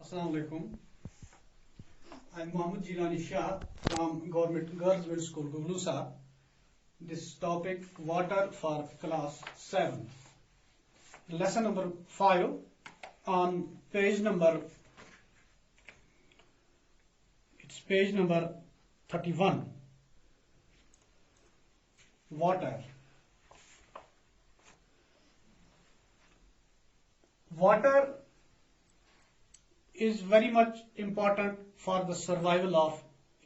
Assalamu alaikum. I'm Mohammed Jilani Shah from Government Girls Middle School, Guglusa. This topic, water for class 7. Lesson number 5 on page number 31. Water. Water is very much important for the survival of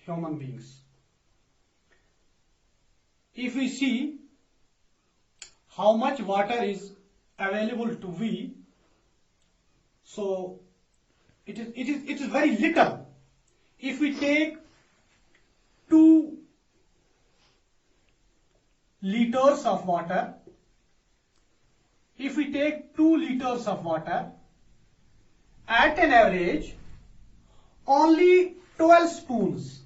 human beings. If we see how much water is available to we, so it is very little. If we take 2 liters of water, at an average, only 12 spoons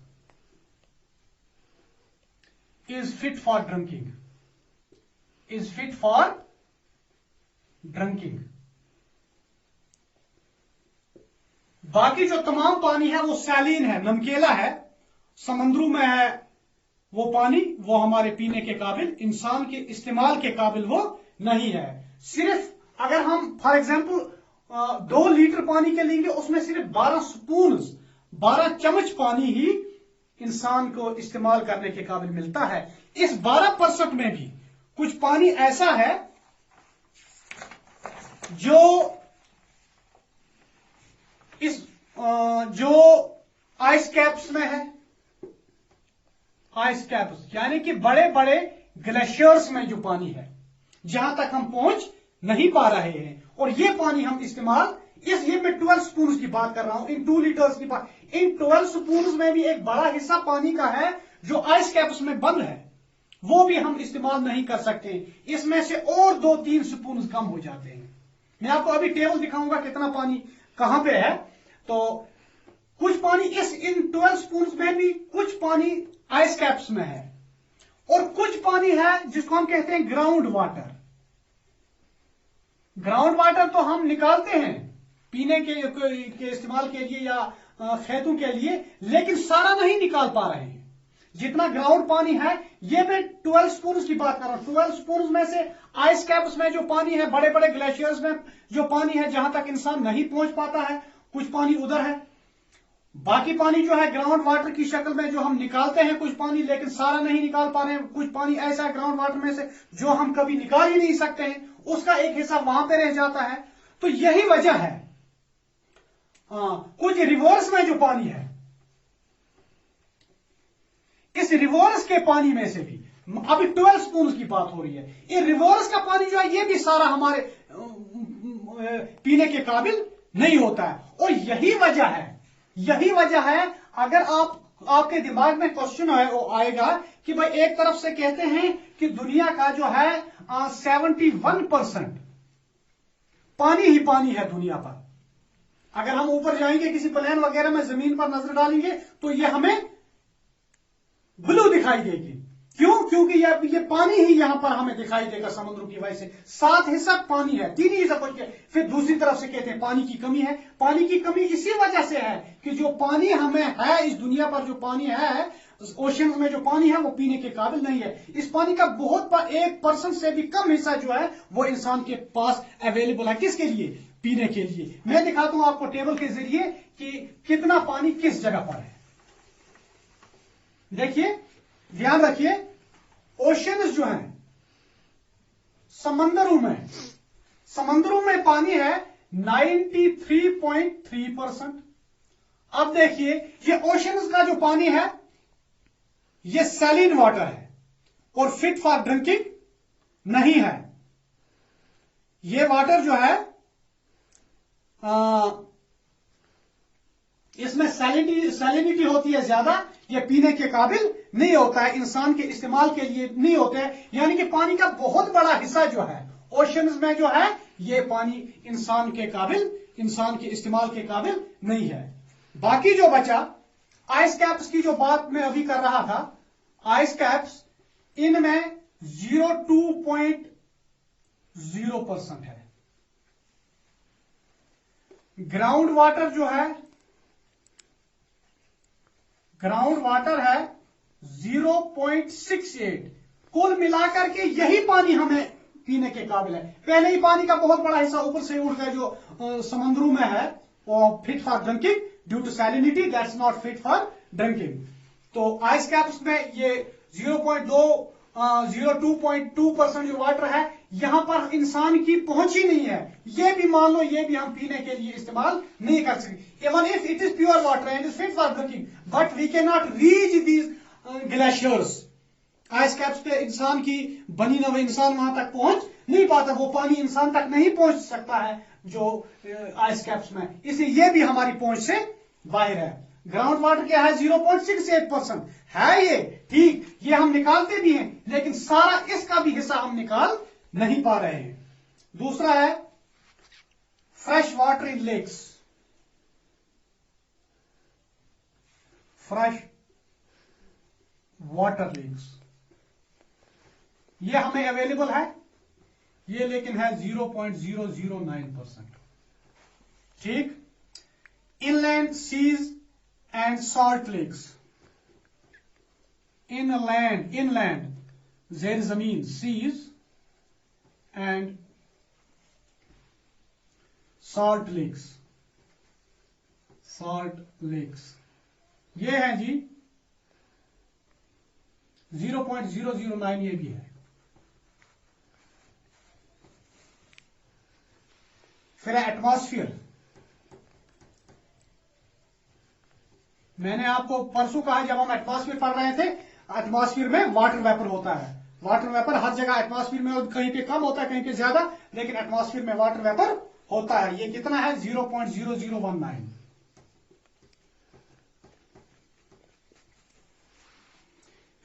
is fit for drinking. बाकी जो तमाम पानी है वो सैलीन है, नमकीला है, समंदरों में है वो पानी, वो हमारे पीने के काबिल, इंसान के इस्तेमाल के काबिल वो नहीं है। सिर्फ अगर हम फॉर एग्जांपल 2 लीटर पानी के लेंगे, उसमें सिर्फ 12 चम्मच पानी ही इंसान को इस्तेमाल करने के काबिल मिलता है। इस 12% में भी कुछ पानी ऐसा है जो आइस कैप्स में है, आइस कैप्स यानी कि बड़े बड़े ग्लेशियर्स में जो पानी है, जहां तक हम पहुंच नहीं पा रहे हैं, और ये पानी हम इस्तेमाल, ये मैं 12 स्पून की बात कर रहा हूं, इन 2 लीटर्स की बात, इन 12 स्पून में भी एक बड़ा हिस्सा पानी का है जो आइस कैप्स में बंद है, वो भी हम इस्तेमाल नहीं कर सकते। इसमें से और 2-3 स्पून कम हो जाते हैं। मैं आपको अभी टेबल दिखाऊंगा कितना पानी कहां पे है। तो कुछ पानी इन 12 स्पून में भी कुछ पानी आइस कैप्स में है, और कुछ पानी है जिसको हम कहते हैं ग्राउंड वाटर। ग्राउंड वाटर तो हम निकालते हैं पीने के इस्तेमाल के लिए या खेतों के लिए, लेकिन सारा नहीं निकाल पा रहे हैं। जितना ग्राउंड पानी है, ये मैं 12 स्पून की बात कर रहा हूं। 12 स्पून में से आइस कैप्स में जो पानी है, बड़े बड़े ग्लेशियर्स में जो पानी है, जहां तक इंसान नहीं पहुंच पाता है, कुछ पानी उधर है। बाकी पानी जो है ग्राउंड वाटर की शक्ल में जो हम निकालते हैं कुछ पानी, लेकिन सारा नहीं निकाल पा रहे हैं। कुछ पानी ऐसा है ग्राउंड वाटर में से जो हम कभी निकाल ही नहीं सकते हैं, उसका एक हिस्सा वहां पे रह जाता है। तो यही वजह है। कुछ रिवर्स में जो पानी है, इस रिवर्स के पानी में से भी अभी 12 स्पून की बात हो रही है, ये रिवर्स का पानी जो है ये भी सारा हमारे पीने के काबिल नहीं होता है। और यही वजह है अगर आपके दिमाग में क्वेश्चन है वो आएगा कि भाई एक तरफ से कहते हैं कि दुनिया का जो है 71% पानी ही पानी है दुनिया पर। अगर हम ऊपर जाएंगे किसी प्लेन वगैरह में, जमीन पर नजर डालेंगे तो ये हमें ब्लू दिखाई देगी। क्यों? क्योंकि ये पानी ही यहां पर हमें दिखाई देगा समुद्रों की वजह से। 7 हिस्सा पानी है, 3 हिस्सा कुछ के। फिर दूसरी तरफ से कहते हैं पानी की कमी है। पानी की कमी इसी वजह से है कि जो पानी हमें है, इस दुनिया पर जो पानी है, ओशियंस में जो पानी है, वो पीने के काबिल नहीं है। इस पानी का बहुत 1% से भी कम हिस्सा जो है वो इंसान के पास अवेलेबल है। किसके लिए? पीने के लिए। मैं दिखाता हूं आपको टेबल के जरिए कि कितना पानी किस जगह पर है। देखिए, ध्यान रखिए, ओशियंस जो है, समंदरों में पानी है 93.3%। अब देखिए, ये ओशियंस का जो पानी है ये सैलिन वाटर है और फिट फॉर ड्रिंकिंग नहीं है। ये वाटर जो है इसमें सैलिनिटी होती है ज्यादा, ये पीने के काबिल नहीं होता है, इंसान के इस्तेमाल के लिए नहीं होते हैं। यानी कि पानी का बहुत बड़ा हिस्सा जो है ओशियंस में जो है, ये पानी इंसान के इस्तेमाल के काबिल नहीं है। बाकी जो बचा, आइस कैप्स की जो बात मैं अभी कर रहा था, आइस कैप्स इनमें 0.2% है। ग्राउंड वाटर जो है, ग्राउंड वाटर है 0.68। कुल मिलाकर के यही पानी हमें पीने के काबिल है। पहले ही पानी का बहुत बड़ा हिस्सा ऊपर से उड़ गया जो समंदरों में है, वो fit for drinking due to salinity, that's not fit for drinking. तो आइस कैप्स में ये 02.2% जो वाटर है, यहां पर इंसान की पहुंच ही नहीं है। ये भी मान लो, ये भी हम पीने के लिए इस्तेमाल नहीं कर सकते। Even if it is pure water and is fit for drinking, but we can not reach these glaciers. Ice caps पे इंसान की बनी नवे इंसान वहां तक पहुंच नहीं पाता, वो पानी इंसान तक नहीं पहुंच सकता है जो आइस कैप्स में, इसलिए ये भी हमारी पहुंच से बाहर है। ग्राउंड वाटर क्या है? 0.68% है ये, ठीक, ये हम निकालते भी हैं, लेकिन सारा इसका भी हिस्सा हम निकाल नहीं पा रहे हैं। दूसरा है fresh water in lakes. Fresh water lakes ये हमें अवेलेबल है, ये लेकिन है 0.009%, ठीक। Inland seas and salt lakes, inland जेर जमीन, सीज एंड सॉल्ट लेक्स ये है जी 0.009, ये भी है। फिर एटमॉस्फेयर, मैंने आपको परसों कहा जब हम एटमॉस्फेयर पढ़ रहे थे, एटमॉस्फेयर में वाटर वेपर होता है। वाटर वेपर हर जगह एटमॉस्फेयर में कहीं पे कम होता है, कहीं पे ज्यादा, लेकिन एटमॉस्फेयर में वाटर वेपर होता है। ये कितना है? 0.0019।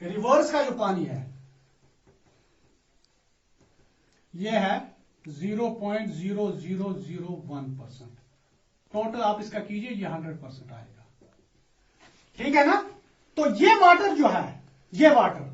रिवर्स का जो पानी है ये है 0.0001%। टोटल आप इसका कीजिए, ये 100% आएगा, ठीक है ना। तो ये वाटर जो है, ये वाटर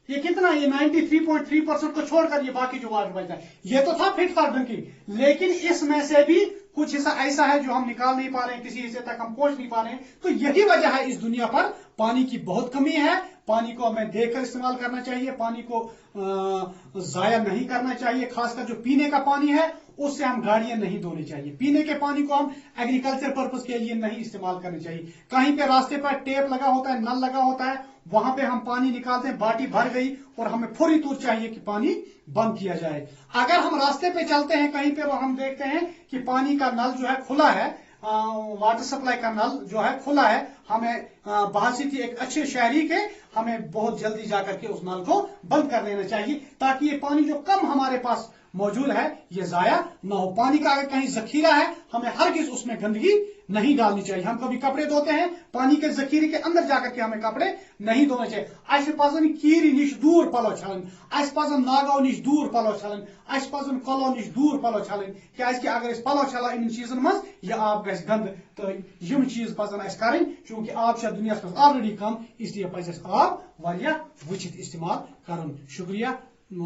ये कितना, ये 93.3% को छोड़कर ये बाकी जो वाटर बचता है, ये तो था फिट फॉर ड्रिंकिंग, लेकिन इसमें से भी कुछ हिस्सा ऐसा है जो हम निकाल नहीं पा रहे हैं, किसी हिस्से तक हम पहुंच नहीं पा रहे हैं। तो यही वजह है, इस दुनिया पर पानी की बहुत कमी है। पानी को हमें देखकर इस्तेमाल करना चाहिए, पानी को जाया नहीं करना चाहिए। खासकर जो पीने का पानी है, उससे हम गाड़ियां नहीं धोनी चाहिए। पीने के पानी को हम एग्रीकल्चर पर्पस के लिए नहीं इस्तेमाल करना चाहिए। कहीं पे रास्ते पर टेप लगा होता है, नल लगा होता है, वहां पे हम पानी निकालते हैं, बाल्टी भर गई और हमें फौरी तौर चाहिए कि पानी बंद किया जाए। अगर हम रास्ते पे चलते हैं कहीं पे और हम देखते हैं कि पानी का नल जो है खुला है, वाटर सप्लाई का नल जो है खुला है, हमें बाहर एक अच्छे शहरी के हमें बहुत जल्दी जाकर के उस नल को बंद कर देना चाहिए, ताकि ये पानी जो कम हमारे पास मौजूद है ये जाया ना हो। पानी का अगर कहीं जखीरा है, हमें हरगिज उसमें गंदगी नहीं डालनी चाहिए। हम कभी कपड़े धोते हैं, पानी के जखीरे के अंदर जाकर के हमें कपड़े नहीं धोने चाहिए। अस पजन कीर निश दूर पलो छलन, अस पजन नागो निश दूर पलो छलन, अस पजन कलो निश दूर पलो छलन, क्योंकि अगर अस पलो छलो इन चीजन मज यह आब गस गंद, तो यम चीज पजन अस करें, चूंकि आब दुनिया में ऑलरेडी कम, इसलिए पज अस आब वारिया वुचित इस्तेमाल करन। शुक्रिया। We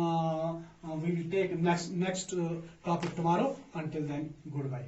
will take next topic tomorrow. Until then, goodbye.